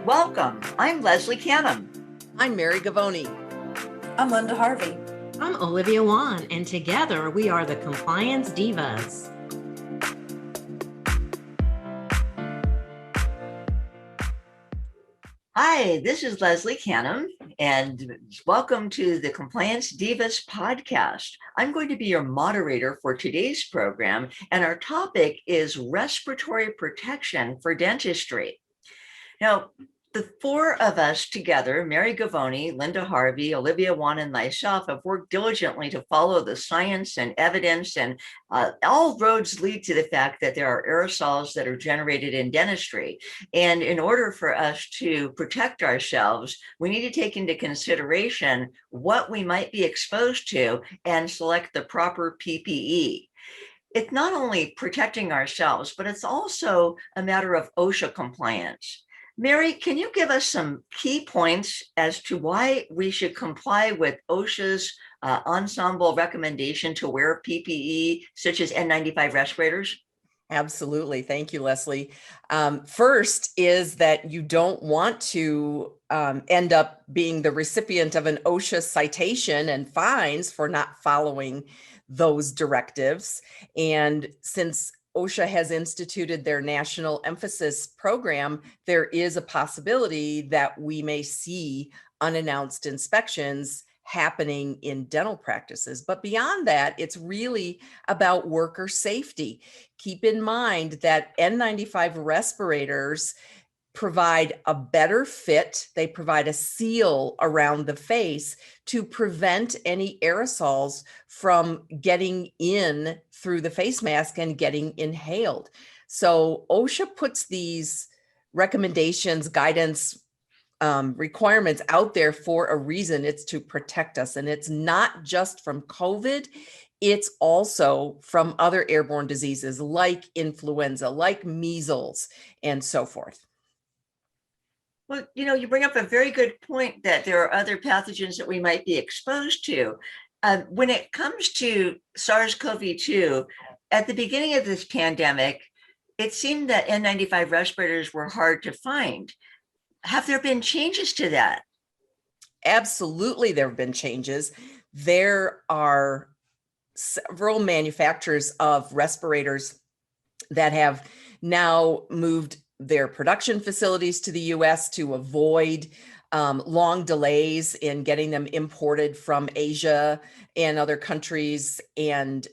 Welcome. I'm Leslie Canham. I'm Mary Gavoni. I'm Linda Harvey. I'm Olivia Wan, and together we are the Compliance Divas. Hi, this is Leslie Canham, and welcome to the Compliance Divas podcast. I'm going to be your moderator for today's program, and our topic is respiratory protection for dentistry. Now, the four of us together, Mary Gavoni, Linda Harvey, Olivia Wan, and myself, have worked diligently to follow the science and evidence, and all roads lead to the fact that there are aerosols that are generated in dentistry. And in order for us to protect ourselves, we need to take into consideration what we might be exposed to and select the proper PPE. It's not only protecting ourselves, but it's also a matter of OSHA compliance. Mary, can you give us some key points as to why we should comply with OSHA's ensemble recommendation to wear PPE, such as N95 respirators? Absolutely. Thank you, Leslie. First is that you don't want to end up being the recipient of an OSHA citation and fines for not following those directives. And since OSHA has instituted their national emphasis program, there is a possibility that we may see unannounced inspections happening in dental practices. But beyond that, it's really about worker safety. Keep in mind that N95 respirators provide a better fit. They provide a seal around the face to prevent any aerosols from getting in through the face mask and getting inhaled. So OSHA puts these recommendations, guidance, requirements out there for a reason. It's to protect us. And it's not just from COVID. It's also from other airborne diseases like influenza, like measles, and so forth. Well, you bring up a very good point that there are other pathogens that we might be exposed to. When it comes to SARS-CoV-2, at the beginning of this pandemic, it seemed that N95 respirators were hard to find. Have there been changes to that? Absolutely, there have been changes. There are several manufacturers of respirators that have now moved their production facilities to the US to avoid long delays in getting them imported from Asia and other countries. And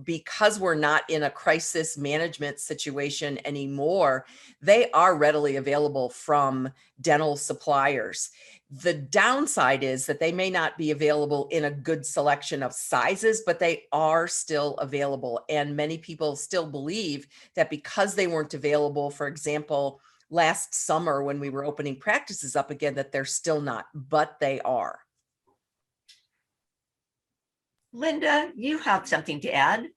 because we're not in a crisis management situation anymore, they are readily available from dental suppliers. The downside is that they may not be available in a good selection of sizes, but they are still available. And many people still believe that because they weren't available, for example, last summer when we were opening practices up again, that they're still not, but they are. Linda, you have something to add.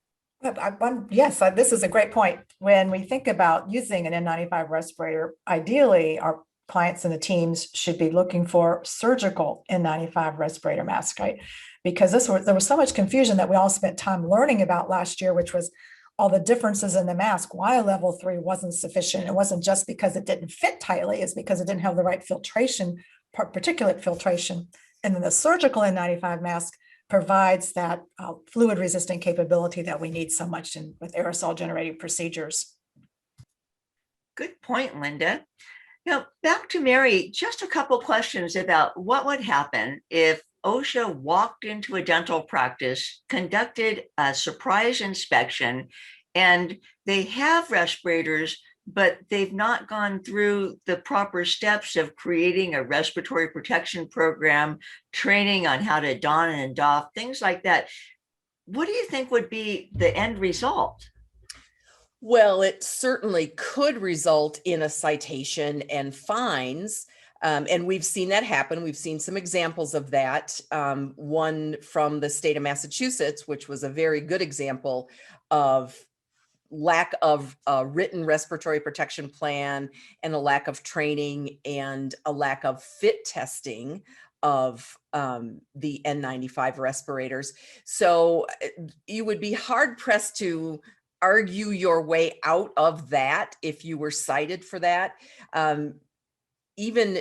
Yes, this is a great point. When we think about using an N95 respirator, ideally, our clients and the teams should be looking for surgical N95 respirator masks, right? Because there was so much confusion that we all spent time learning about last year, which was all the differences in the mask, why a level 3 wasn't sufficient. It wasn't just because it didn't fit tightly, it's because it didn't have the right filtration, particulate filtration. And then the surgical N95 mask provides that fluid resistant capability that we need so much with aerosol generating procedures. Good point, Linda. Now, back to Mary, just a couple questions about what would happen if OSHA walked into a dental practice, conducted a surprise inspection, and they have respirators, but they've not gone through the proper steps of creating a respiratory protection program, training on how to don and doff, things like that. What do you think would be the end result? Well, it certainly could result in a citation and fines. And we've seen that happen. We've seen some examples of that. One from the state of Massachusetts, which was a very good example of lack of a written respiratory protection plan and a lack of training and a lack of fit testing of the N95 respirators. So you would be hard pressed to argue your way out of that if you were cited for that. even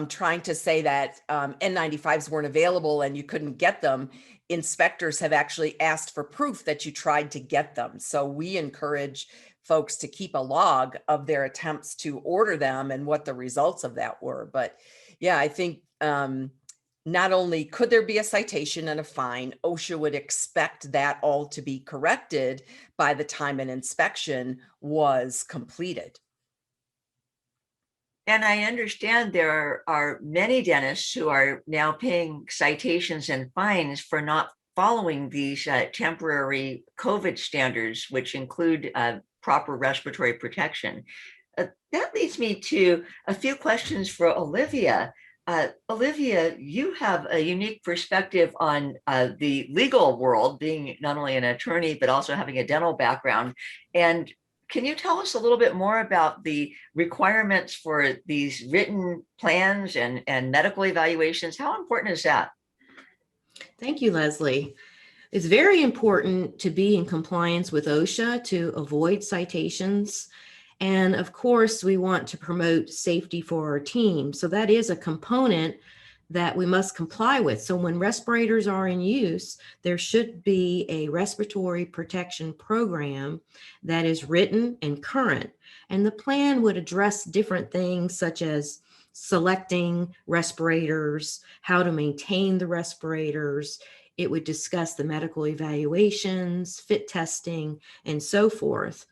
trying to say that N95s weren't available and you couldn't get them, inspectors have actually asked for proof that you tried to get them. So we encourage folks to keep a log of their attempts to order them and what the results of that were. But yeah, I think not only could there be a citation and a fine, OSHA would expect that all to be corrected by the time an inspection was completed. And I understand there are many dentists who are now paying citations and fines for not following these temporary COVID standards, which include proper respiratory protection. That leads me to a few questions for Olivia. Olivia, you have a unique perspective on the legal world, being not only an attorney, but also having a dental background. And can you tell us a little bit more about the requirements for these written plans and medical evaluations? How important is that? Thank you, Leslie. It's very important to be in compliance with OSHA to avoid citations. And of course, we want to promote safety for our team. So that is a component that we must comply with. So when respirators are in use, there should be a respiratory protection program that is written and current. And the plan would address different things such as selecting respirators, how to maintain the respirators. It would discuss the medical evaluations, fit testing, and so forth.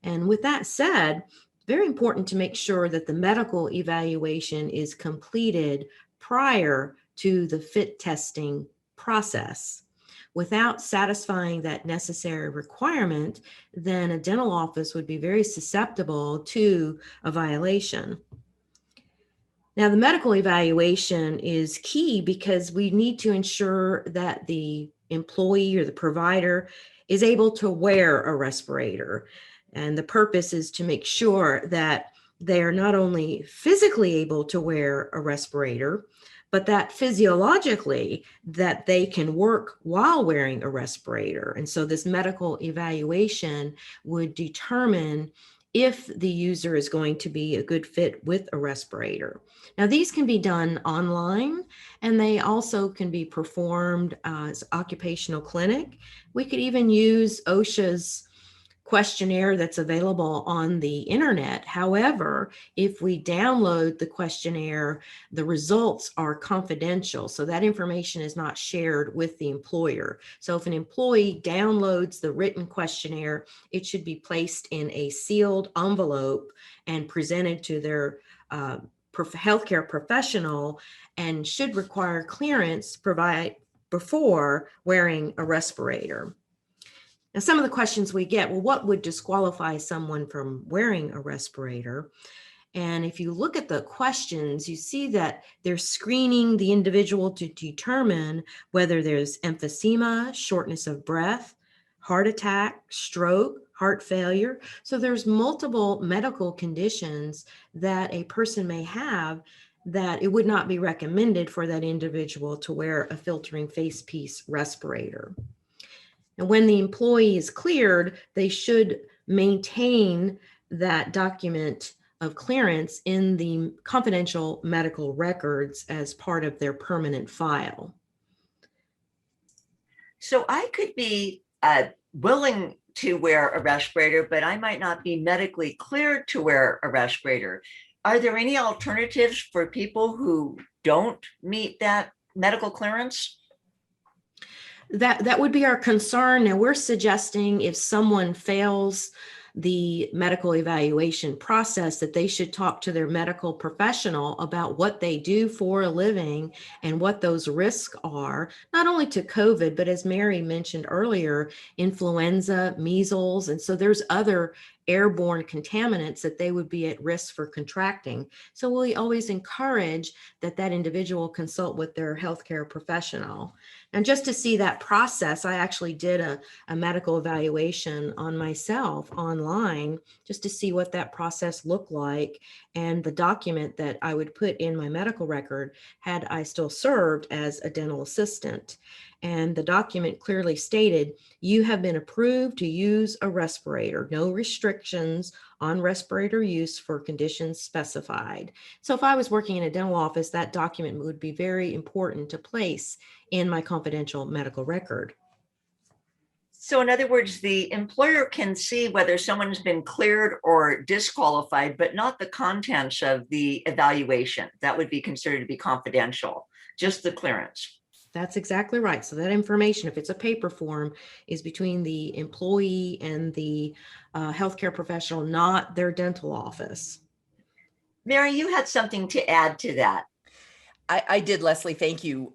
And with that said, very important to make sure that the medical evaluation is completed prior to the fit testing process. Without satisfying that necessary requirement, then a dental office would be very susceptible to a violation. Now, the medical evaluation is key because we need to ensure that the employee or the provider is able to wear a respirator. And the purpose is to make sure that they are not only physically able to wear a respirator, but that physiologically that they can work while wearing a respirator. And so this medical evaluation would determine if the user is going to be a good fit with a respirator. Now, these can be done online, and they also can be performed as occupational clinic. We could even use OSHA's questionnaire that's available on the internet. However, if we download the questionnaire, the results are confidential. So that information is not shared with the employer. So if an employee downloads the written questionnaire, it should be placed in a sealed envelope and presented to their healthcare professional, and should require clearance before wearing a respirator. Now, some of the questions we get, well, what would disqualify someone from wearing a respirator? And if you look at the questions, you see that they're screening the individual to determine whether there's emphysema, shortness of breath, heart attack, stroke, heart failure. So there's multiple medical conditions that a person may have that it would not be recommended for that individual to wear a filtering face piece respirator. And when the employee is cleared, they should maintain that document of clearance in the confidential medical records as part of their permanent file. So I could be willing to wear a respirator, but I might not be medically cleared to wear a respirator. Are there any alternatives for people who don't meet that medical clearance? That would be our concern. Now, we're suggesting if someone fails the medical evaluation process, that they should talk to their medical professional about what they do for a living and what those risks are, not only to COVID, but as Mary mentioned earlier, influenza, measles. And so there's other airborne contaminants that they would be at risk for contracting. So we always encourage that that individual consult with their healthcare professional. And just to see that process, I actually did a medical evaluation on myself online just to see what that process looked like, and the document that I would put in my medical record had I still served as a dental assistant. And the document clearly stated, you have been approved to use a respirator, no restrictions on respirator use for conditions specified. So if I was working in a dental office, that document would be very important to place in my confidential medical record. So in other words, the employer can see whether someone's been cleared or disqualified, but not the contents of the evaluation. That would be considered to be confidential, just the clearance. That's exactly right. So that information, if it's a paper form, is between the employee and the healthcare professional, not their dental office. Mary, you had something to add to that. I did, Leslie. Thank you.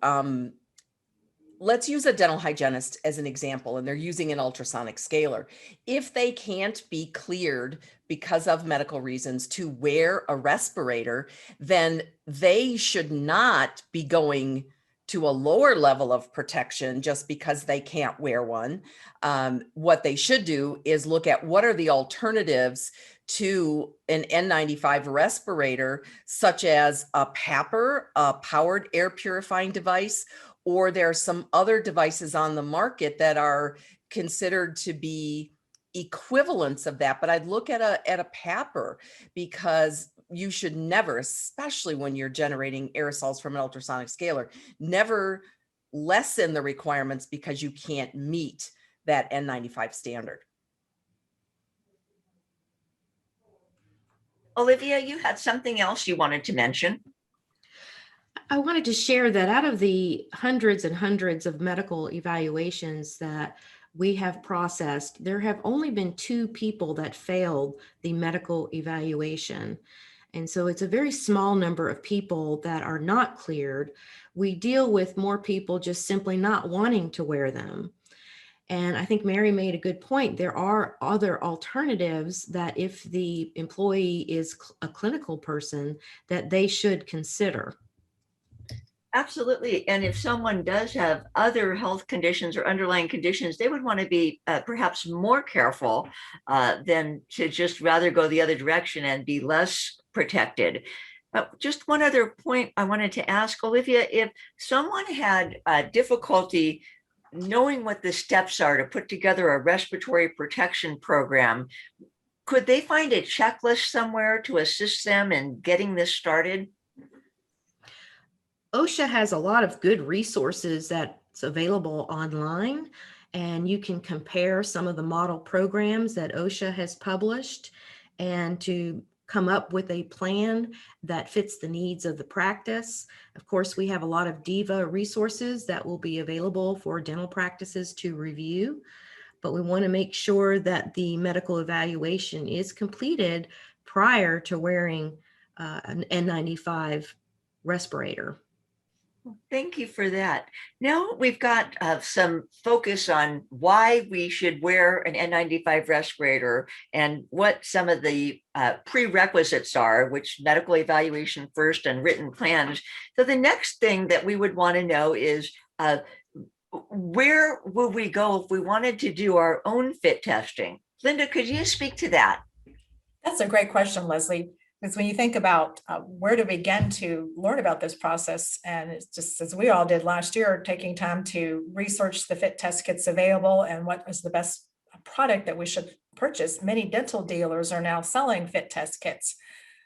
Let's use a dental hygienist as an example, and they're using an ultrasonic scaler. If they can't be cleared because of medical reasons to wear a respirator, then they should not be going to a lower level of protection just because they can't wear one. What they should do is look at what are the alternatives to an N95 respirator, such as a PAPR, a powered air purifying device, or there are some other devices on the market that are considered to be equivalents of that. But I'd look at a PAPR, because you should never, especially when you're generating aerosols from an ultrasonic scaler, never lessen the requirements because you can't meet that N95 standard. Olivia, you had something else you wanted to mention. I wanted to share that out of the hundreds and hundreds of medical evaluations that we have processed, there have only been 2 people that failed the medical evaluation. And so it's a very small number of people that are not cleared. We deal with more people just simply not wanting to wear them. And I think Mary made a good point. There are other alternatives that if the employee is a clinical person, that they should consider. Absolutely. And if someone does have other health conditions or underlying conditions, they would want to be perhaps more careful than to just rather go the other direction and be less protected. Just one other point I wanted to ask, Olivia, if someone had difficulty knowing what the steps are to put together a respiratory protection program, could they find a checklist somewhere to assist them in getting this started? OSHA has a lot of good resources that's available online, and you can compare some of the model programs that OSHA has published and to come up with a plan that fits the needs of the practice. Of course, we have a lot of Diva resources that will be available for dental practices to review, but we want to make sure that the medical evaluation is completed prior to wearing an N95 respirator. Thank you for that. Now we've got some focus on why we should wear an N95 respirator and what some of the prerequisites are, which medical evaluation first and written plans. So the next thing that we would want to know is where would we go if we wanted to do our own fit testing? Linda, could you speak to that? That's a great question, Leslie. Because when you think about where to begin to learn about this process, and it's just as we all did last year, taking time to research the fit test kits available and what is the best product that we should purchase. Many dental dealers are now selling fit test kits.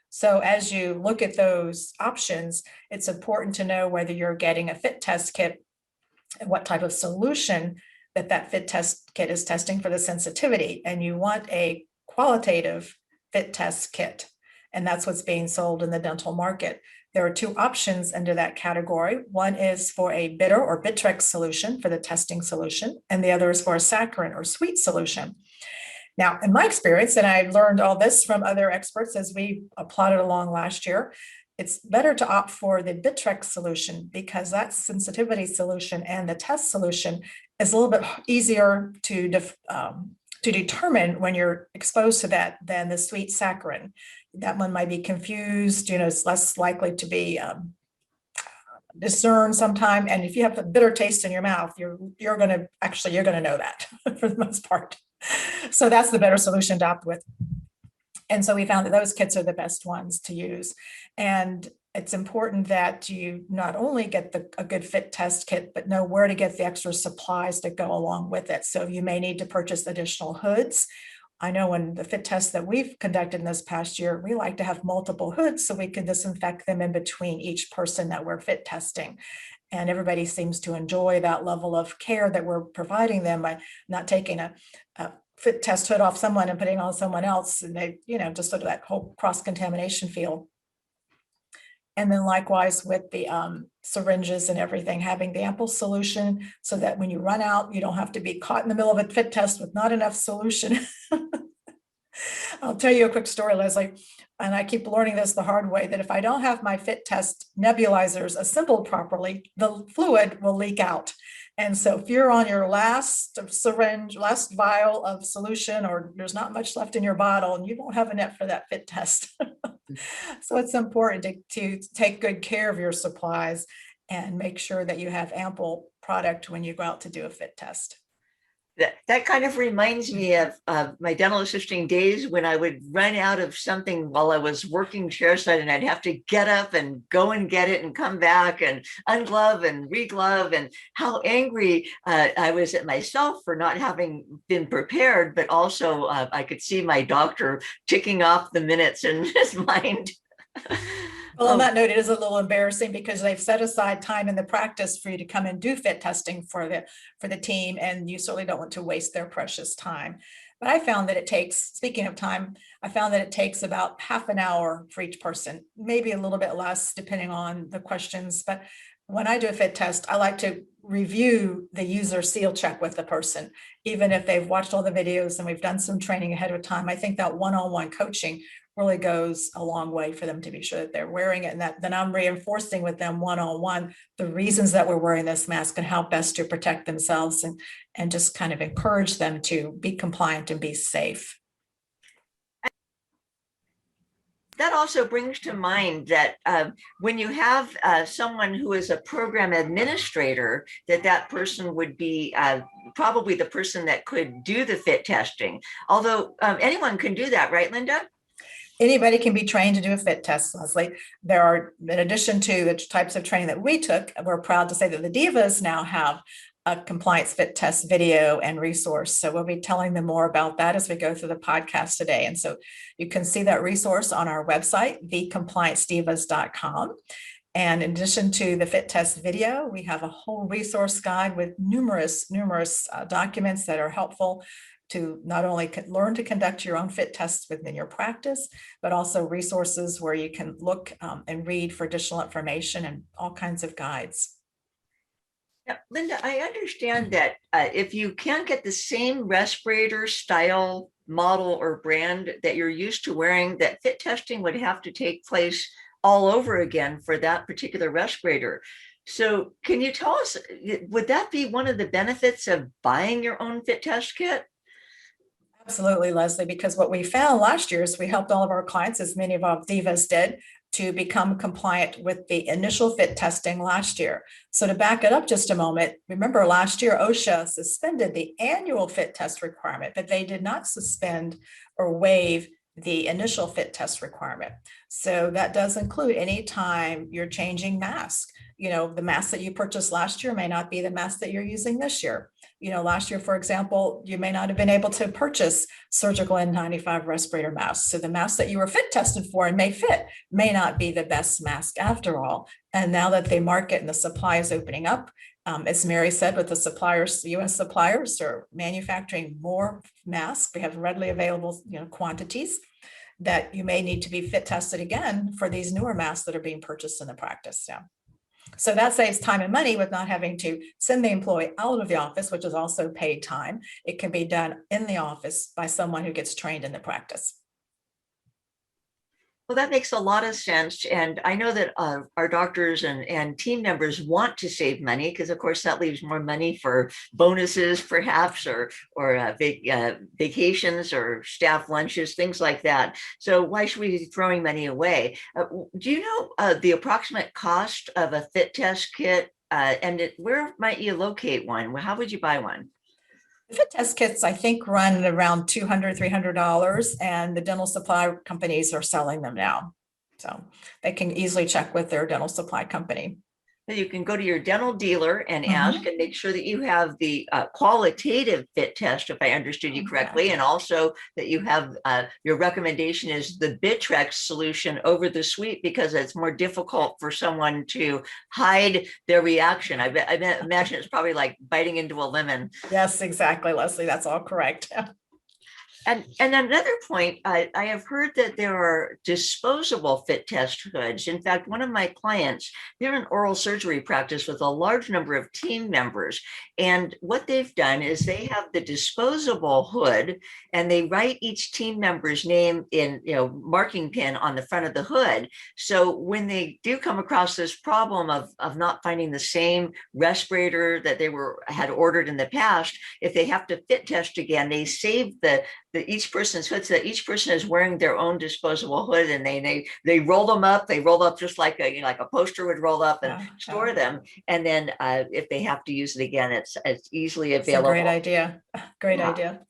So as you look at those options, it's important to know whether you're getting a fit test kit and what type of solution that fit test kit is testing for the sensitivity. And you want a qualitative fit test kit. And that's what's being sold in the dental market. There are 2 options under that category. One is for a bitter or Bitrex solution for the testing solution, and the other is for a saccharin or sweet solution. Now, in my experience, and I learned all this from other experts as we plodded along last year, it's better to opt for the Bitrex solution because that sensitivity solution and the test solution is a little bit easier to determine when you're exposed to that than the sweet saccharin. That one might be confused, it's less likely to be discerned sometime. And if you have a bitter taste in your mouth, you're going to know that for the most part. So that's the better solution to opt with. And so we found that those kits are the best ones to use. And it's important that you not only get a good fit test kit, but know where to get the extra supplies that go along with it. So you may need to purchase additional hoods. I know in the fit tests that we've conducted in this past year, we like to have multiple hoods so we can disinfect them in between each person that we're fit testing. And everybody seems to enjoy that level of care that we're providing them by not taking a fit test hood off someone and putting on someone else. And they, just sort of that whole cross-contamination field. And then likewise with the syringes and everything, having the ample solution so that when you run out, you don't have to be caught in the middle of a fit test with not enough solution. I'll tell you a quick story, Leslie, and I keep learning this the hard way, that if I don't have my fit test nebulizers assembled properly, the fluid will leak out. And so if you're on your last syringe, last vial of solution, or there's not much left in your bottle, and you won't have a net for that fit test. So it's important to take good care of your supplies and make sure that you have ample product when you go out to do a fit test. That kind of reminds me of my dental assisting days when I would run out of something while I was working chairside, and I'd have to get up and go and get it and come back and unglove and reglove, and how angry I was at myself for not having been prepared, but also I could see my doctor ticking off the minutes in his mind. Well, on that note, it is a little embarrassing because they've set aside time in the practice for you to come and do fit testing for the team, and you certainly don't want to waste their precious time. But I found that it takes, speaking of time, I found that it takes about half an hour for each person, maybe a little bit less depending on the questions. But when I do a fit test, I like to review the user seal check with the person, even if they've watched all the videos and we've done some training ahead of time. I think that one-on-one coaching really goes a long way for them to be sure that they're wearing it, and that then I'm reinforcing with them one-on-one the reasons that we're wearing this mask and how best to protect themselves, and just kind of encourage them to be compliant and be safe. That also brings to mind that when you have someone who is a program administrator, that person would be probably the person that could do the fit testing. Although anyone can do that, right, Linda? Anybody can be trained to do a fit test, Leslie. There are, in addition to the types of training that we took, we're proud to say that the Divas now have a compliance fit test video and resource. So we'll be telling them more about that as we go through the podcast today. And so you can see that resource on our website, thecompliancedivas.com. And in addition to the fit test video, we have a whole resource guide with numerous documents that are helpful to not only learn to conduct your own fit tests within your practice, but also resources where you can look and read for additional information and all kinds of guides. Now, Linda, I understand that if you can't get the same respirator style, model, or brand that you're used to wearing, that fit testing would have to take place all over again for that particular respirator. So can you tell us, would that be one of the benefits of buying your own fit test kit? Absolutely, Leslie, because what we found last year is we helped all of our clients, as many of our Divas did, to become compliant with the initial fit testing last year. So to back it up just a moment, remember last year OSHA suspended the annual fit test requirement, but they did not suspend or waive the initial fit test requirement. So that does include any time you're changing mask. The mask that you purchased last year may not be the mask that you're using this year. Last year, for example, you may not have been able to purchase surgical N95 respirator masks. So the mask that you were fit tested for and may fit may not be the best mask after all. And now that the market and the supply is opening up, as Mary said, with the suppliers, the US suppliers are manufacturing more masks. We have readily available quantities that you may need to be fit tested again for these newer masks that are being purchased in the practice now. So that saves time and money with not having to send the employee out of the office, which is also paid time. It can be done in the office by someone who gets trained in the practice. Well, that makes a lot of sense. And I know that our doctors and team members want to save money because, of course, that leaves more money for bonuses, perhaps, or vacations or staff lunches, things like that. So why should we be throwing money away? Do you know the approximate cost of a fit test kit? And where might you locate one? How would you buy one? Fit test kits, I think, run around $200, $300, and the dental supply companies are selling them now. So they can easily check with their dental supply company. You can go to your dental dealer and Mhm. ask and make sure that you have the qualitative fit test, if I understood you correctly, and also that you have your recommendation is the Bitrex solution over the suite, because it's more difficult for someone to hide their reaction. I imagine it's probably like biting into a lemon. Yes, exactly, Leslie. That's all correct. And another point, I have heard that there are disposable fit test hoods. In fact, one of my clients, they're an oral surgery practice with a large number of team members. And what they've done is they have the disposable hood and they write each team member's name in, marking pin on the front of the hood. So when they do come across this problem of not finding the same respirator that they had ordered in the past, if they have to fit test again, they save each person's hood, so that each person is wearing their own disposable hood, and they roll them up. They roll up just like a poster would roll up and store them. And then if they have to use it again, it's easily available. It's a great idea. Great idea.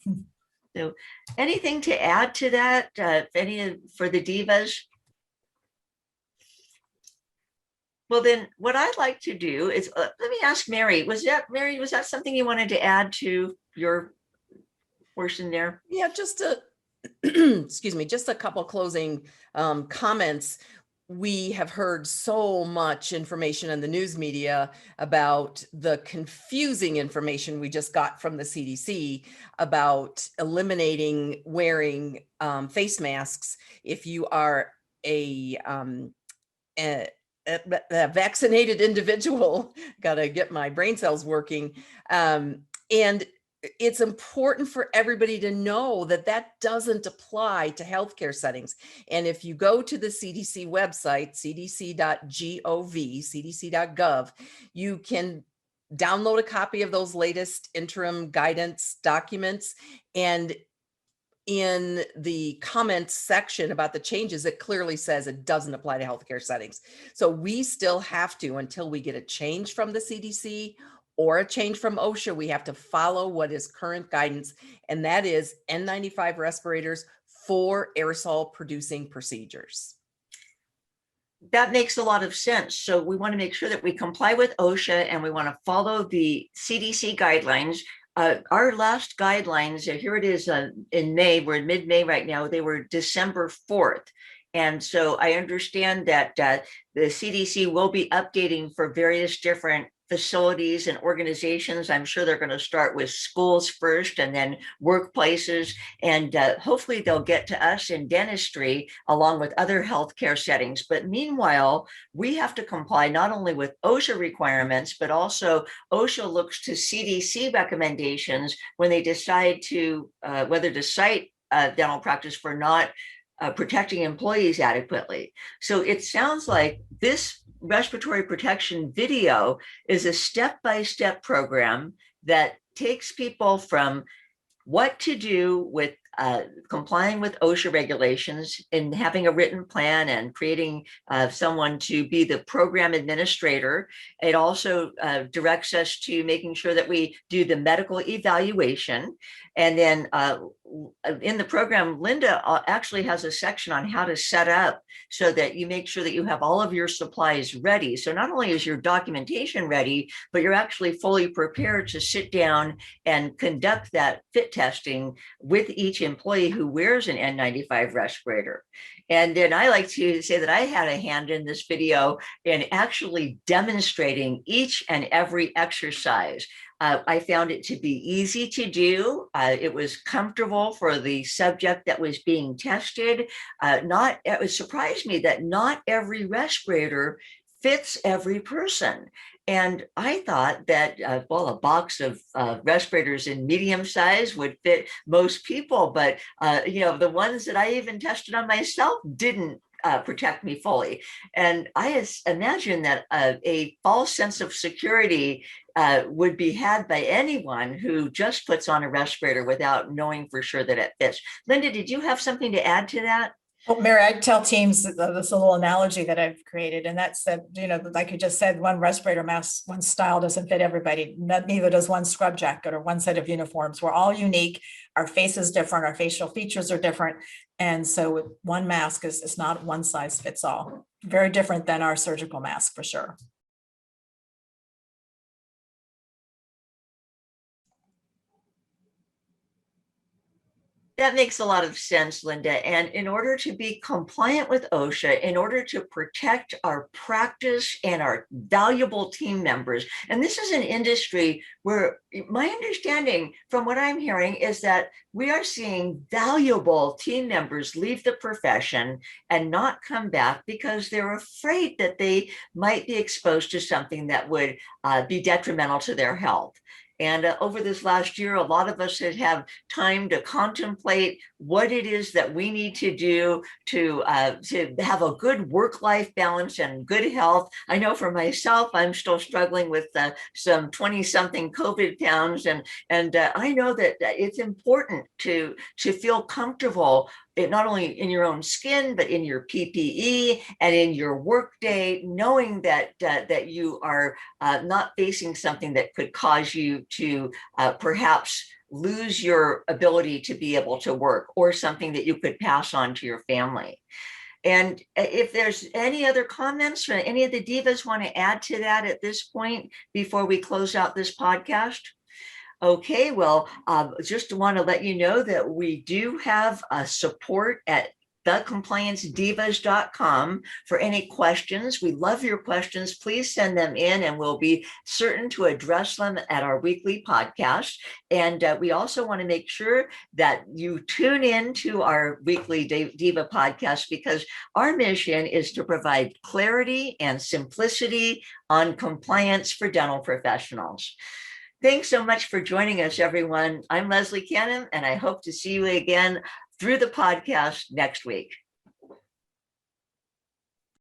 So, anything to add to that? For the Divas? Well, then what I'd like to do is let me ask Mary. Was that something you wanted to add to your portion there? Yeah, just excuse me, just a couple closing comments. We have heard so much information in the news media about the confusing information we just got from the CDC about eliminating wearing face masks if you are a vaccinated individual. Got to get my brain cells working. And it's important for everybody to know that that doesn't apply to healthcare settings. And if you go to the CDC website, cdc.gov, cdc.gov, you can download a copy of those latest interim guidance documents. And in the comments section about the changes, it clearly says it doesn't apply to healthcare settings. So we still have to, until we get a change from the CDC or a change from OSHA, we have to follow what is current guidance, and that is N95 respirators for aerosol producing procedures. That makes a lot of sense. So we want to make sure that we comply with OSHA and we want to follow the CDC guidelines. Our last guidelines, here it is in May, we're in mid-May right now, they were December 4th. And so I understand that the CDC will be updating for various different facilities and organizations. I'm sure they're going to start with schools first and then workplaces. And hopefully they'll get to us in dentistry along with other healthcare settings. But meanwhile, we have to comply not only with OSHA requirements, but also OSHA looks to CDC recommendations when they decide to whether to cite dental practice for not protecting employees adequately. So it sounds like this respiratory protection video is a step-by-step program that takes people from what to do with complying with OSHA regulations and having a written plan and creating someone to be the program administrator. It also directs us to making sure that we do the medical evaluation. And then in the program, Linda actually has a section on how to set up so that you make sure that you have all of your supplies ready. So not only is your documentation ready, but you're actually fully prepared to sit down and conduct that fit testing with each employee who wears an N95 respirator. And then I like to say that I had a hand in this video in actually demonstrating each and every exercise. I found it to be easy to do. It was comfortable for the subject that was being tested. It surprised me that not every respirator fits every person. And I thought that, a box of respirators in medium size would fit most people, but the ones that I even tested on myself didn't protect me fully. And I imagine that a false sense of security would be had by anyone who just puts on a respirator without knowing for sure that it fits. Linda, did you have something to add to that? Well, Mary, I tell teams this little analogy that I've created, and that's that, like you just said, one respirator mask, one style doesn't fit everybody. Neither does one scrub jacket or one set of uniforms. We're all unique. Our face is different. Our facial features are different. And so one mask is not one size fits all. Very different than our surgical mask for sure. That makes a lot of sense, Linda. And in order to be compliant with OSHA, in order to protect our practice and our valuable team members, and this is an industry where my understanding from what I'm hearing is that we are seeing valuable team members leave the profession and not come back because they're afraid that they might be exposed to something that would be detrimental to their health. And over this last year, a lot of us have time to contemplate what it is that we need to do to have a good work-life balance and good health. I know for myself, I'm still struggling with some 20-something COVID pounds, and I know that it's important to feel comfortable not only in your own skin, but in your PPE and in your workday, knowing that that you are not facing something that could cause you to perhaps lose your ability to be able to work, or something that you could pass on to your family. And if there's any other comments, or any of the divas want to add to that at this point before we close out this podcast? Okay, well, just want to let you know that we do have support at thecompliancedivas.com for any questions. We love your questions. Please send them in and we'll be certain to address them at our weekly podcast. And we also want to make sure that you tune in to our weekly Diva podcast, because our mission is to provide clarity and simplicity on compliance for dental professionals. Thanks so much for joining us, everyone. I'm Leslie Cannon, and I hope to see you again through the podcast next week.